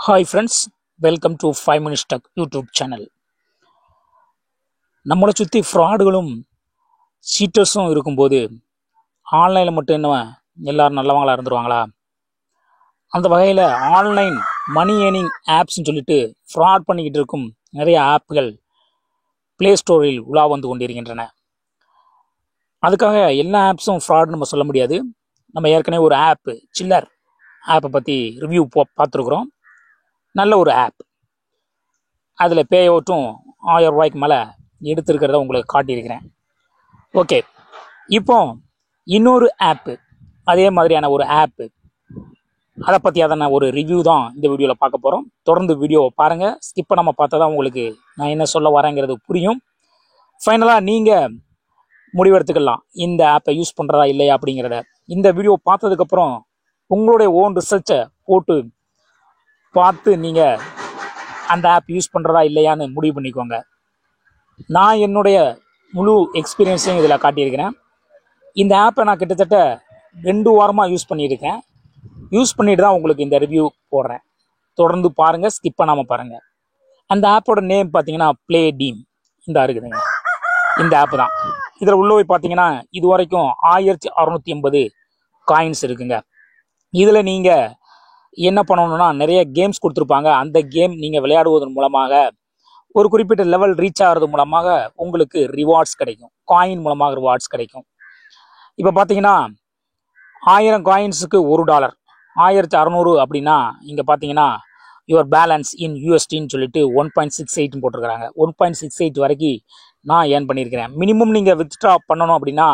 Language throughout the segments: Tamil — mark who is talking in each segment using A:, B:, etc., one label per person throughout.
A: Hi friends, welcome to 5 Minutes Tech YouTube channel. நம்மளை சுற்றி ஃப்ராடுகளும் சீட்டர்ஸும் இருக்கும்போது ஆன்லைனில் மட்டும் என்ன எல்லாரும் நல்லவங்களா இருந்துருவாங்களா? அந்த வகையில் ஆன்லைன் மணி ஏர்னிங் ஆப்ஸ்ன்னு சொல்லிட்டு ஃப்ராட் பண்ணிக்கிட்டு இருக்கும் நிறைய ஆப்புகள் ப்ளே ஸ்டோரில் உலா வந்து கொண்டிருக்கின்றன. அதுக்காக எல்லா ஆப்ஸும் ஃப்ராட் நம்ம சொல்ல முடியாது. நம்ம ஏற்கனவே ஒரு ஆப்பு சில்லர் ஆப்பை பற்றி ரிவ்யூ பார்த்துருக்குறோம். நல்ல ஒரு ஆப், அதில் பே அவுட்டும் 1000 ரூபாய்க்கு மேலே எடுத்துருக்கிறத உங்களுக்கு காட்டியிருக்கிறேன். ஓகே, இப்போ இன்னொரு ஆப்பு, அதே மாதிரியான ஒரு ஆப்பு, அதை பற்றியான ஒரு ரிவ்யூ தான் இந்த வீடியோவில் பார்க்க போகிறோம். தொடர்ந்து வீடியோவை பாருங்கள். ஸ்கிப் பண்ணாமல் பார்த்தா தான் உங்களுக்கு நான் என்ன சொல்ல வரேங்கிறது புரியும். ஃபைனலாக நீங்கள் முடிவெடுத்துக்கலாம் இந்த ஆப்பை யூஸ் பண்ணுறதா இல்லையா அப்படிங்கிறத. இந்த வீடியோ பார்த்ததுக்கப்புறம் உங்களுடைய ஓன் ரிசர்ச்சை போட்டு பார்த்து நீங்கள் அந்த ஆப் யூஸ் பண்ணுறதா இல்லையான்னு முடிவு பண்ணிக்கோங்க. நான் என்னுடைய முழு எக்ஸ்பீரியன்ஸையும் இதில் காட்டியிருக்கிறேன். இந்த ஆப்பை நான் கிட்டத்தட்ட 2 வாரமாக யூஸ் பண்ணியிருக்கேன். யூஸ் பண்ணிட்டு தான் உங்களுக்கு இந்த ரிவ்யூ போடுறேன். தொடர்ந்து பாருங்கள், ஸ்கிப் பண்ணாமல் பாருங்கள். அந்த ஆப்போட நேம் பார்த்தீங்கன்னா ப்ளே டீம். இந்த இருக்குதுங்க, இந்த ஆப்பு தான். இதில் உள்ள போய் பார்த்தீங்கன்னா இது வரைக்கும் 1680 காயின்ஸ் இருக்குங்க. இதில் நீங்கள் என்ன பண்ணணும்னா நிறைய கேம்ஸ் கொடுத்துருப்பாங்க. அந்த கேம் நீங்கள் விளையாடுவதன் மூலமாக ஒரு குறிப்பிட்ட லெவல் ரீச் ஆகிறது மூலமாக உங்களுக்கு ரிவார்ட்ஸ் கிடைக்கும். காயின் மூலமாக ரிவார்ட்ஸ் கிடைக்கும். இப்போ பார்த்தீங்கன்னா 1000 காயின்ஸுக்கு $1, 1600 அப்படின்னா இங்கே பார்த்தீங்கன்னா யுவர் பேலன்ஸ் இன் யூஎஸ்டின்னு சொல்லிட்டு 1.68 போட்டிருக்கிறாங்க. 1.68 வரைக்கும் நான் ஏர்ன் பண்ணியிருக்கிறேன். மினிமம் நீங்கள் வித்ட்ரா பண்ணணும் அப்படின்னா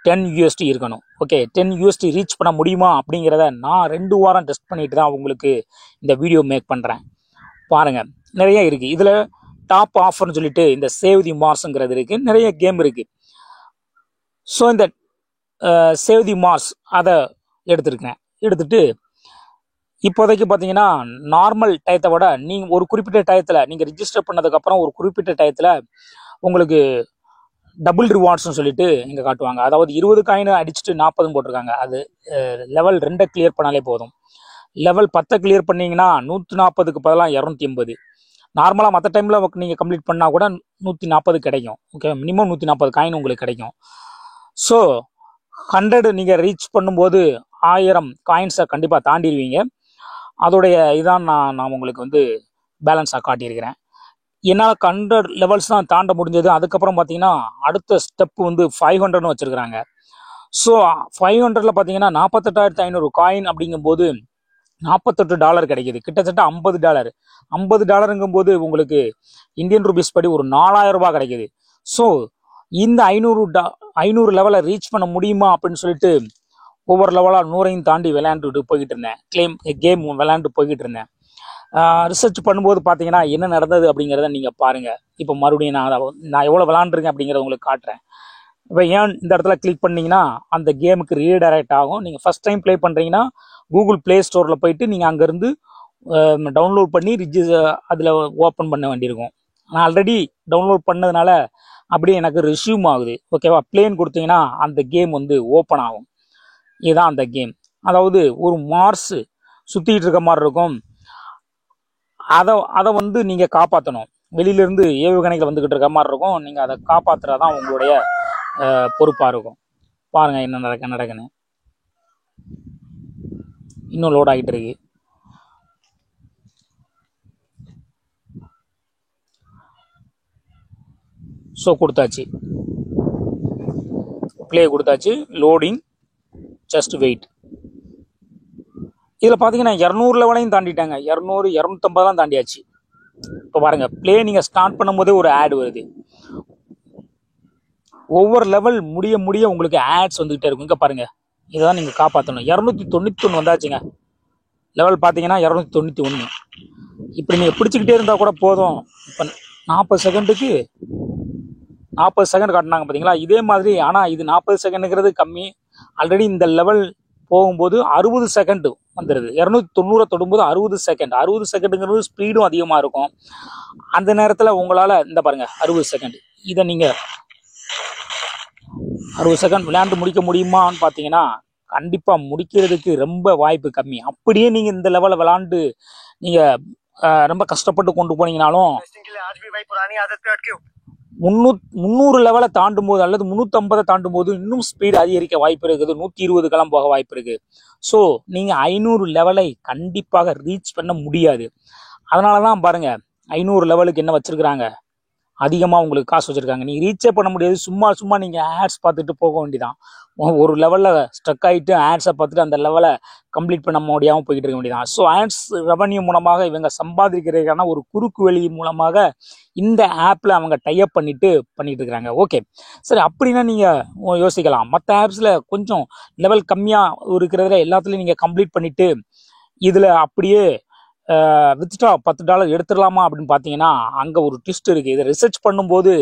A: 10 USD இருக்கணும். ஓகே, 10 USD ரீச் பண்ண முடியுமா அப்படிங்கிறத நான் 2 வாரம் டெஸ்ட் பண்ணிட்டு தான் உங்களுக்கு இந்த வீடியோ மேக் பண்ணுறேன். பாருங்கள், நிறைய இருக்குது. இதில் டாப் ஆஃபர்னு சொல்லிட்டு இந்த சேவ் தி மார்ஸுங்கிறது இருக்குது. நிறைய கேம் இருக்குது. ஸோ இந்த சேவ் தி மார்ஸ் அதை எடுத்துட்டு இப்போதைக்கு பார்த்தீங்கன்னா நார்மல் டயத்தை விட நீங்கள் ஒரு குறிப்பிட்ட டயத்தில் நீங்கள் ரிஜிஸ்டர் பண்ணதுக்கப்புறம் ஒரு குறிப்பிட்ட டயத்தில் உங்களுக்கு டபுள் ரிவார்ட்ஸ்னு சொல்லிட்டு இங்கே காட்டுவாங்க. அதாவது 20 காயின் அடிச்சுட்டு 40 போட்டிருக்காங்க. அது லெவல் 2 கிளியர் பண்ணாலே போதும். லெவல் 10 கிளியர் பண்ணிங்கன்னா 140க்கு பதிலாக 280. நார்மலாக மற்ற டைமில் நீங்கள் கம்ப்ளீட் பண்ணால் கூட 140 கிடைக்கும். ஓகே, மினிமம் 140 காயின் உங்களுக்கு கிடைக்கும். ஸோ 100 நீங்கள் ரீச் பண்ணும்போது 1000 காயின்ஸை கண்டிப்பாக தாண்டிடுவீங்க. அதோடைய இதான் நான் உங்களுக்கு வந்து பேலன்ஸாக காட்டியிருக்கிறேன். என்னால் 100 லெவல்ஸ் தான் தாண்ட முடிஞ்சது. அதுக்கப்புறம் பார்த்தீங்கன்னா அடுத்த ஸ்டெப்பு வந்து 500ன்னு வச்சுருக்கிறாங்க. ஸோ 500ல் பார்த்தீங்கன்னா 48,500 காயின் அப்படிங்கும்போது $48 கிடைக்கிது. கிட்டத்தட்ட $50. $50ங்கும்போது உங்களுக்கு இந்தியன் ருபீஸ் படி ஒரு 4000 ரூபாய் கிடைக்கிது. ஸோ இந்த 500 லெவலை ரீச் பண்ண முடியுமா அப்படின்னு சொல்லிட்டு ஒவ்வொரு லெவலாக 100ஐயும் தாண்டி விளையாண்டுட்டு போய்கிட்டு இருந்தேன். கேம் விளையாண்டு போய்கிட்டு இருந்தேன். ரிசர்ச் பண்ணும்போது பார்த்தீங்கன்னா என்ன நடந்தது அப்படிங்கிறத நீங்கள் பாருங்கள். இப்போ மறுபடியும் நான் எவ்வளோ விளாண்டுருக்கேன் அப்படிங்கிறத உங்களுக்கு காட்டுறேன். இப்போ ஏன் இந்த இடத்துல கிளிக் பண்ணிங்கன்னா அந்த கேமுக்கு ரீடைரக்ட் ஆகும். நீங்கள் ஃபஸ்ட் டைம் ப்ளே பண்ணுறீங்கன்னா கூகுள் ப்ளே ஸ்டோரில் போயிட்டு நீங்கள் அங்கேருந்து டவுன்லோட் பண்ணி அதில் ஓப்பன் பண்ண வேண்டியிருக்கும். நான் ஆல்ரெடி டவுன்லோட் பண்ணதுனால அப்படியே எனக்கு ரெஸ்யூம் ஆகுது. ஓகேவா, ப்ளேன்னு கொடுத்தீங்கன்னா அந்த கேம் வந்து ஓப்பன் ஆகும். இதுதான் அந்த கேம். அதாவது ஒரு மார்ஸ் சுற்றிக்கிட்டு இருக்க மாதிரி இருக்கும். அதை வந்து நீங்கள் காப்பாற்றணும். வெளியிலேருந்து ஏவுகணைகள் வந்துக்கிட்டு இருக்க மாதிரி இருக்கும். நீங்கள் அதை காப்பாற்றுறதான் உங்களுடைய பொறுப்பாக இருக்கும். பாருங்கள் என்ன நடக்குன்னு. இன்னும் லோட் ஆகிட்டு இருக்கு. ஸோ கொடுத்தாச்சு, ப்ளே கொடுத்தாச்சு, லோடிங், ஜஸ்ட் வெயிட். இதில் பார்த்தீங்கன்னா 200 லெவலையும் தாண்டிட்டாங்க. 200, 250 தாண்டியாச்சு. இப்போ பாருங்கள், ப்ளே நீங்கள் ஸ்டார்ட் பண்ணும்போதே ஒரு ஆட் வருது. ஒவ்வொரு லெவல் முடிய உங்களுக்கு ஆட்ஸ் வந்துக்கிட்டே இருக்கும். இங்கே பாருங்கள், இதான் நீங்கள் காப்பாற்றணும். 291 வந்தாச்சுங்க. லெவல் பார்த்தீங்கன்னா 291. இப்படி நீங்கள் பிடிச்சிக்கிட்டே இருந்தால் கூட போதும். இப்போ 40 செகண்டுக்கு 40 செகண்ட் காட்டினாங்க பார்த்தீங்களா? இதே மாதிரி. ஆனால் இது 40 செகண்டுங்கிறது கம்மி. ஆல்ரெடி இந்த லெவல் போகும்போது 60 செகண்டு வந்துடுது. 290 தொடும்போது 60 செகண்ட். 60 செகண்டுங்கிறது ஸ்பீடும் அதிகமாக இருக்கும். அந்த நேரத்தில் உங்களால் இந்த பாருங்கள் 60 செகண்ட், இதை நீங்கள் 60 செகண்ட் விளையாண்டு முடிக்க முடியுமான்னு பார்த்தீங்கன்னா கண்டிப்பாக முடிக்கிறதுக்கு ரொம்ப வாய்ப்பு கம்மி. அப்படியே நீங்கள் இந்த லெவலில் விளாண்டு நீங்கள் ரொம்ப கஷ்டப்பட்டு கொண்டு போனீங்கனாலும் 300 லெவலை தாண்டும் போது அல்லது 350 தாண்டும் போது இன்னும் ஸ்பீடு அதிகரிக்க வாய்ப்பு இருக்குது. 120 போக வாய்ப்பு இருக்குது. ஸோ நீங்கள் 500 லெவலை கண்டிப்பாக ரீச் பண்ண முடியாது. அதனால தான் பாருங்கள் 500 லெவலுக்கு என்ன வச்சுருக்குறாங்க, அதிகமாக உங்களுக்கு காசு வச்சுருக்காங்க. நீங்கள் ரீச்சே பண்ண முடியாது. சும்மா நீங்கள் ஆட்ஸ் பார்த்துட்டு போக வேண்டியதான். ஒரு லெவலில் ஸ்ட்ரக் ஆகிட்டு ஆட்ஸை பார்த்துட்டு அந்த லெவலை கம்ப்ளீட் பண்ண முடியாமல் போய்கிட்டு இருக்க வேண்டியதான். ஸோ ஆட்ஸ் ரெவன்யூ மூலமாக இவங்க சம்பாதிக்கிறதுக்கான ஒரு குறுக்கு வழி மூலமாக இந்த ஆப்பில் அவங்க டைப் பண்ணிட்டு இருக்கிறாங்க. ஓகே சரி, அப்படின்னா நீங்கள் யோசிக்கலாம், மற்ற ஆப்ஸில் கொஞ்சம் லெவல் கம்மியாக இருக்கிறதுல எல்லாத்துலேயும் நீங்கள் கம்ப்ளீட் பண்ணிவிட்டு இதில் அப்படியே வித்ட்ரா $10 எடுத்துடலாமா அப்படின்னு பார்த்தீங்கன்னா அங்கே ஒரு ட்விஸ்ட் இருக்குது. இதை ரிசர்ச் பண்ணும்போது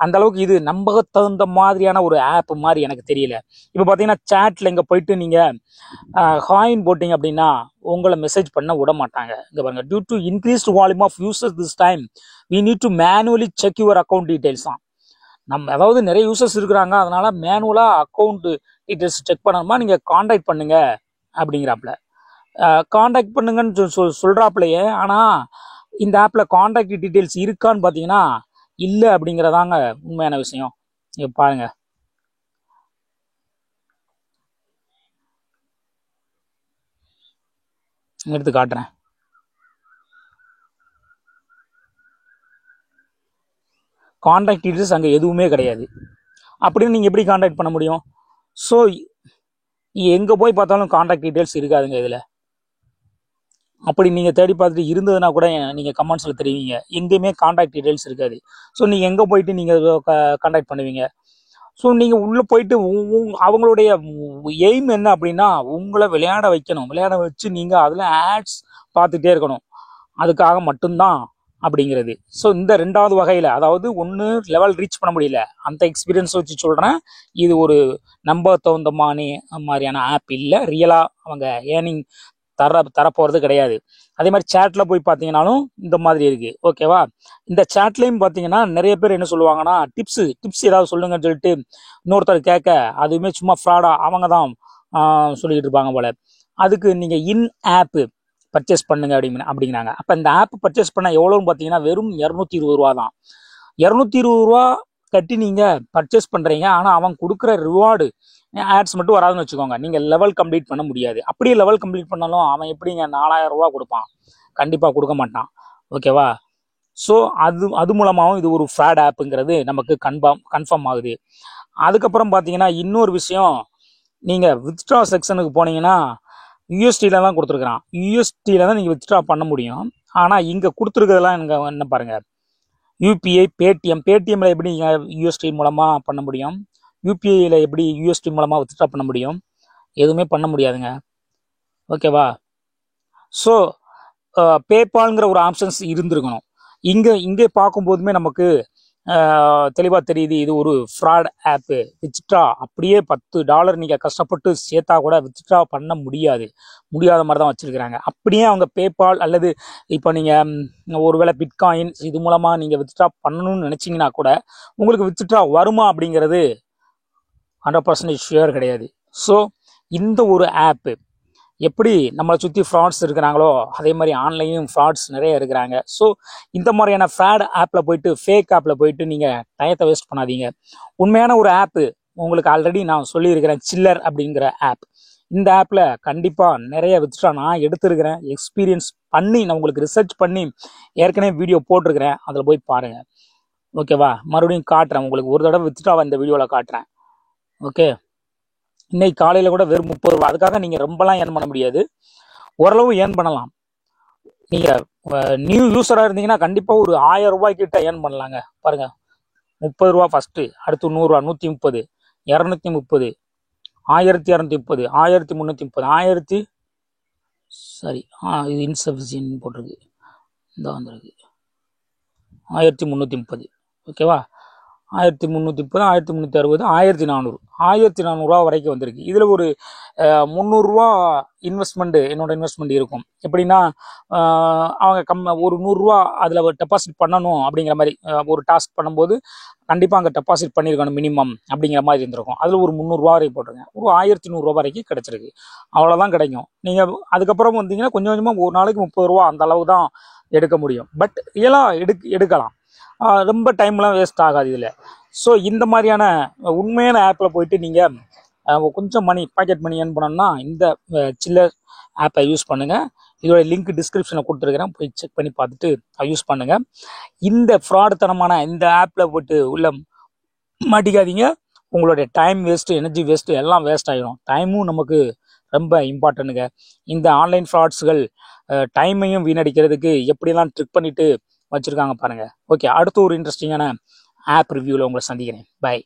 A: அந்த அளவுக்கு இது நம்ப தகுந்த மாதிரியான ஒரு ஆப் மாதிரி எனக்கு தெரியல. இப்போ பார்த்தீங்கன்னா சேட்டில் இங்கே போயிட்டு நீங்கள் ஹாயின் போட்டிங்க அப்படின்னா உங்களை மெசேஜ் பண்ண விட மாட்டாங்க. இங்கே பாருங்கள், due to increased volume of users this time we need to manually check your account details தான். நம்ம அதாவது நிறைய யூசர்ஸ் இருக்கிறாங்க, அதனால மேனுவலாக அக்கௌண்ட் டீட்டெயில்ஸ் செக் பண்ணணுமா, நீங்கள் காண்டாக்ட் பண்ணுங்க அப்படிங்கிறாப்புல. காண்டாக்ட் பண்ணுங்கன்னு சொல்கிறாப்புலையே, ஆனால் இந்த ஆப்பில் காண்டாக்ட் டீட்டெயில்ஸ் இருக்கான்னு பார்த்தீங்கன்னா இல்லை அப்படிங்கிறதாங்க உண்மையான விஷயம். இங்கே பாருங்க, எடுத்து காட்டுறேன். காண்டாக்ட் டீட்டெயில்ஸ் அங்கே எதுவுமே கிடையாது. அப்படின்னு நீங்கள் எப்படி காண்டாக்ட் பண்ண முடியும்? ஸோ எங்கே போய் பார்த்தாலும் காண்டாக்ட் டீட்டெயில்ஸ் இருக்காதுங்க இதில். அப்படி நீங்கள் தேடி பார்த்துட்டு இருந்ததுன்னா கூட நீங்கள் கமெண்ட்ஸில் தெரிவிங்க. எங்கேயுமே காண்டாக்ட் டீட்டெயில்ஸ் இருக்காது. ஸோ நீங்கள் எங்கே போயிட்டு நீங்கள் காண்டாக்ட் பண்ணுவீங்க? ஸோ நீங்கள் உள்ளே போயிட்டு அவங்களுடைய எய்ம் என்ன அப்படின்னா உங்களை விளையாட வைக்கணும். விளையாட வச்சு நீங்கள் அதில் ஆட்ஸ் பார்த்துட்டே இருக்கணும். அதுக்காக மட்டும்தான் அப்படிங்கிறது. ஸோ இந்த ரெண்டாவது வகையில், அதாவது ஒன்று லெவல் ரீச் பண்ண முடியல, அந்த எக்ஸ்பீரியன்ஸ் வச்சு சொல்கிறேன். இது ஒரு நம்ப தகுந்த மாதிரியான ஆப் இல்லை. ரியலாக அவங்க ஏர்னிங் தரப்போகிறது கிடையாது. அதே மாதிரி சேட்டில் போய் பார்த்தீங்கன்னாலும் இந்த மாதிரி இருக்குது. ஓகேவா? இந்த சேட்லேயும் பார்த்தீங்கன்னா நிறைய பேர் என்ன சொல்லுவாங்கன்னா டிப்ஸ் ஏதாவது சொல்லுங்கன்னு சொல்லிட்டு இன்னொருத்தர் கேட்க, அதுவுமே சும்மா ஃப்ராடாக அவங்க தான் சொல்லிக்கிட்டு இருப்பாங்க போல. அதுக்கு நீங்கள் இன் ஆப்பு பர்ச்சேஸ் பண்ணுங்க அப்படிங்கிறாங்க. அப்போ இந்த ஆப் பர்ச்சேஸ் பண்ண எவ்வளோன்னு பார்த்தீங்கன்னா வெறும் 220 ரூபா தான். 220 ரூபா கட்டி நீங்கள் பர்ச்சேஸ் பண்ணுறீங்க. ஆனால் அவன் கொடுக்குற ரிவார்டு ஆட்ஸ் மட்டும் வராதுன்னு வச்சுக்கோங்க. நீங்கள் லெவல் கம்ப்ளீட் பண்ண முடியாது. அப்படியே லெவல் கம்ப்ளீட் பண்ணாலும் அவன் எப்படிங்க 4000 ரூபா கொடுப்பான்? கண்டிப்பாக கொடுக்க மாட்டான். ஓகேவா? ஸோ அது மூலமாகவும் இது ஒரு ஃப்ராட் ஆப்புங்கிறது நமக்கு கன்ஃபார்ம் ஆகுது. அதுக்கப்புறம் பார்த்தீங்கன்னா இன்னொரு விஷயம், நீங்கள் வித்ட்ரா செக்ஷனுக்கு போனீங்கன்னா யூஎஸ்டியில் தான் கொடுத்துருக்குறான். யூஎஸ்டியில் தான் நீங்கள் வித்ட்ரா பண்ண முடியும். ஆனால் இங்கே கொடுத்துருக்கிறதெல்லாம் என்ன பாருங்கள், யூபிஐ, பேடிஎம்மில் எப்படி நீங்கள் யூஎஸ்டி மூலமாக பண்ண முடியும், யூபிஐயில் எப்படி யூஎஸ்டி மூலமாக வித்ட்ரா பண்ண முடியும்? எதுவுமே பண்ண முடியாதுங்க. ஓகேவா? ஸோ பேபால்ங்கிற ஒரு ஆப்ஷன்ஸ் இருந்திருக்கணும். இங்கே பார்க்கும்போதுமே நமக்கு தெளிவாக தெரியுது இது ஒரு ஃப்ராட் ஆப்பு. வித்ட்ரா அப்படியே $10 நீங்கள் கஷ்டப்பட்டு சேர்த்தா கூட வித்ட்ரா பண்ண முடியாத மாதிரி தான் வச்சுருக்கிறாங்க. அப்படியே அவங்க பேபால் அல்லது இப்போ நீங்கள் ஒருவேளை பிட்காயின் இது மூலமாக நீங்கள் வித்ட்ரா பண்ணணும்னு நினச்சிங்கன்னா கூட உங்களுக்கு வித்ட்ரா வருமா அப்படிங்கிறது 100% ஷுவர் கிடையாது. ஸோ இந்த ஒரு ஆப்பு எப்படி நம்மளை சுற்றி ஃப்ராட்ஸ் இருக்கிறாங்களோ அதே மாதிரி ஆன்லைனும் ஃப்ராட்ஸ் நிறைய இருக்கிறாங்க. ஸோ இந்த மாதிரியான ஃப்ராட் ஆப்பில் போயிட்டு, ஃபேக் ஆப்பில் போயிட்டு நீங்கள் டயத்தை வேஸ்ட் பண்ணாதீங்க. உண்மையான ஒரு ஆப்பு உங்களுக்கு ஆல்ரெடி நான் சொல்லியிருக்கிறேன், சில்லர் அப்படிங்கிற ஆப். இந்த ஆப்பில் கண்டிப்பாக நிறைய வித்ட்ரா நான் எடுத்துருக்கிறேன். எக்ஸ்பீரியன்ஸ் பண்ணி நான் உங்களுக்கு ரிசர்ச் பண்ணி ஏற்கனவே வீடியோ போட்டிருக்கிறேன். அதில் போய் பாருங்கள். ஓகேவா? மறுபடியும் காட்டுறேன் உங்களுக்கு, ஒரு தடவை வித்ட்ராவை இந்த வீடியோவில் காட்டுறேன். ஓகே, இன்னைக்கு காலையில் கூட வெறும் 30 ரூபா. அதுக்காக நீங்கள் ரொம்பலாம் ஏர்ன் பண்ண முடியாது, ஓரளவு ஏர்ன் பண்ணலாம். நீங்கள் நியூ யூஸராக இருந்தீங்கன்னா கண்டிப்பாக ஒரு 1000 ரூபாய்க்கிட்ட ஏர்ன் பண்ணலாங்க. பாருங்கள், 30 ரூபா ஃபஸ்ட்டு, அடுத்து 100 ரூபா, 130, 230, 1230, 1330, இது இன்சஃபிஷியன்ட் போட்டிருக்கு, இந்த வந்துருக்கு 1330. ஓகேவா? 1330, 1360, 1400, 1400 வரைக்கும் வந்திருக்கு. இதில் ஒரு 300 இன்வெஸ்ட்மெண்ட்டு, என்னோட இன்வெஸ்ட்மெண்ட் இருக்கும். எப்படின்னா அவங்க ஒரு 100 அதில் டெபாசிட் பண்ணணும் அப்படிங்கிற மாதிரி ஒரு டாஸ்க் பண்ணும்போது கண்டிப்பாக அங்கே டெபாசிட் பண்ணியிருக்கணும் மினிமம் அப்படிங்கிற மாதிரி இருந்திருக்கும். அதில் ஒரு 300 வரைக்கும் போட்டிருங்க. ஒரு 1100 வரைக்கும் கிடச்சிருக்கு. அவ்வளோதான் கிடைக்கும். நீங்கள் அதுக்கப்புறம் வந்தீங்கன்னா கொஞ்சம் கொஞ்சமாக ஒரு நாளைக்கு 30 அந்த அளவு தான் எடுக்க முடியும். பட் ரியலாக எடுக்கலாம். ரொம்ப டைம்லாம் வேஸ்ட் ஆகாது இதில். ஸோ இந்த மாதிரியான உண்மையான ஆப்பில் போயிட்டு நீங்கள் கொஞ்சம் பாக்கெட் மணி ஏர்ன் பண்ணணும்னா இந்த சில்லர் ஆப்பை யூஸ் பண்ணுங்கள். இதோட லிங்க் டிஸ்கிரிப்ஷனில் கொடுத்துருக்கிறேன், போய் செக் பண்ணி பார்த்துட்டு யூஸ் பண்ணுங்கள். இந்த ஃப்ராடுத்தனமான இந்த ஆப்பில் போய்ட்டு உள்ள மாட்டிக்காதீங்க. உங்களுடைய டைம் வேஸ்ட்டு, எனர்ஜி வேஸ்ட்டு எல்லாம் வேஸ்ட் ஆகிடும். டைமும் நமக்கு ரொம்ப இம்பார்ட்டன்ட்டுங்க. இந்த ஆன்லைன் ஃப்ராட்ஸுகள் டைமையும் வீணடிக்கிறதுக்கு எப்படியெல்லாம் ட்ரிக் பண்ணிட்டு வச்சுருக்காங்க பாருங்கள். ஓகே, அடுத்த ஒரு இன்ட்ரெஸ்டிங்கான ஆப் ரிவ்யூவில் உங்களை சந்திக்கிறேன். பை.